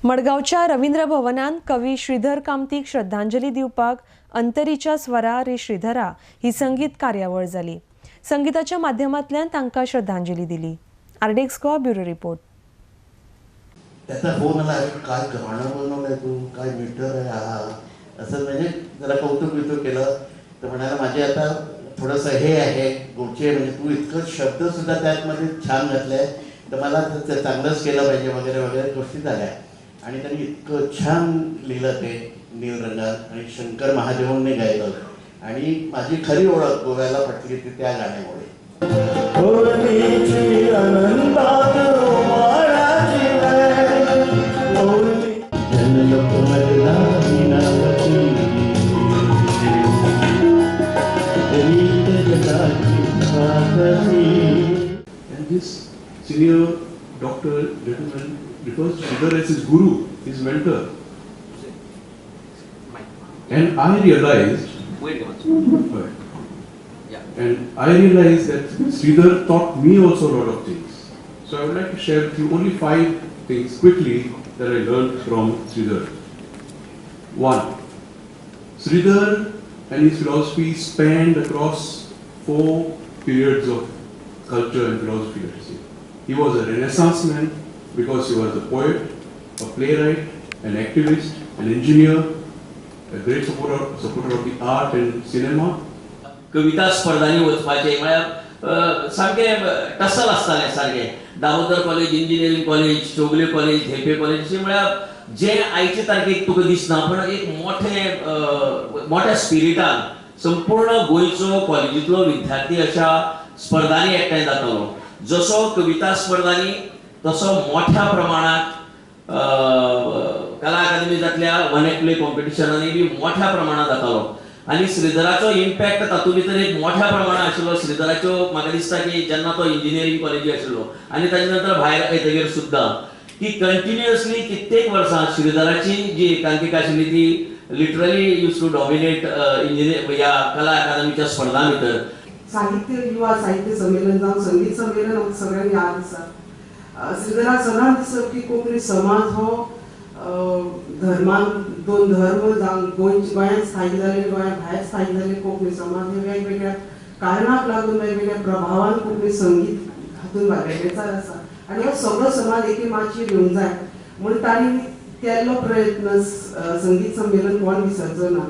मडगावच्या रवींद्र भवनान कवी श्रीधर कामतीक श्रद्धांजली दिवपाक अंतरीच्या स्वरा रे श्रीधरा ही संगीत कार्यावळ जाली। संगीताच्या माध्यमांतल्यान तांकां श्रद्धांजली दिली। आरडेक्स गोवा ब्युरो रिपोर्ट। त्याचा फोन आला, काय गाणं बनवलंय तू, काय मीटर आहे हा, असं म्हणजे जरा कौतुक केलं तर म्हणाला माझे आता थोडंसं हे आहे गोचे, म्हणजे तू इतकं शब्द सुद्धा त्यामध्ये छान घातले तर मला चांगलंच केलं पाहिजे वगैरे वगैरे गोष्टी झाल्या। आणि त्यांनी इतकं छान लिहिलं ते नील रंगात आणि शंकर महादेवांनी गायलं आणि माझी खरी ओळख गोव्याला पटली ती त्या गाण्यामुळे। And this senior doctor gentleman refers to Sridhar as his guru, his mentor. And I realized, that Sridhar taught me also a lot of things. So I would like to share with you only 5 things quickly that I learned from Sridhar. 1. Sridhar and his philosophy spanned across 4 periods of culture and philosophy, let's say. He was a Renaissance man because he was a poet, a playwright, an activist, an engineer, a great supporter of the art and cinema. कविता स्पर्धांनी वचपाचे म्हळ्यार सारखे tussle आसताले, सारखे Damodar college, engineering college, Chowgule college, Dhempe college अशें म्हळ्यार जे आयचे तारखेक तुका दिसना पण एक मोठ्या स्पिरिटान संपूर्ण गोंयचो कॉलेजींतलो विद्यार्थी अशा स्पर्धांनी एकठांय जातालो। जसो कविता स्पर्धांनी तसो मोठ्या प्रमाणात कला अकादमीजातल्या वन एक्ट प्ले कॉम्पिटिशनांनी बी मोठ्या प्रमाणात जातालो आणि श्रीधराचो इम्पॅक्ट तातूंत भितर एक मोठ्या प्रमाणात आशिल्लो। श्रीधराच्यो म्हाका दिसता की जेन्ना तो इंजिनियरिंग कॉलेजी आशिल्लो आणि ताचे नंतर भायर येतकीर सुद्दां की कंटिन्युअसली कित्येक वर्सां श्रीधराची जी एकांकिका आशिल्ली ती literally use to dominate engineer ह्या कला अकादमीच्या स्पर्धां भितर। साहित्य युवा साहित्य संमेलन जावं संगीत संमेलन आमकां सगळ्यांक याद आसा। श्रीधरा सदांच दिसप की कोंकणी समाज हो धर्मान 2 धर्म जावं गोंयांत स्थायीक जाले, गोंया भायर स्थायीक जाले कोंकणी समाज हे वेगवेगळ्या कारणाक लागून वेगवेगळ्या प्रभावान कोंकणी संगीत हातूंत वांटेकार आसा आनी हो सगळो समाज एके माचयेर येवंक जाय म्हूण तांणी केल्लो प्रयत्न संगीत संमेलन कोण विसरचो ना।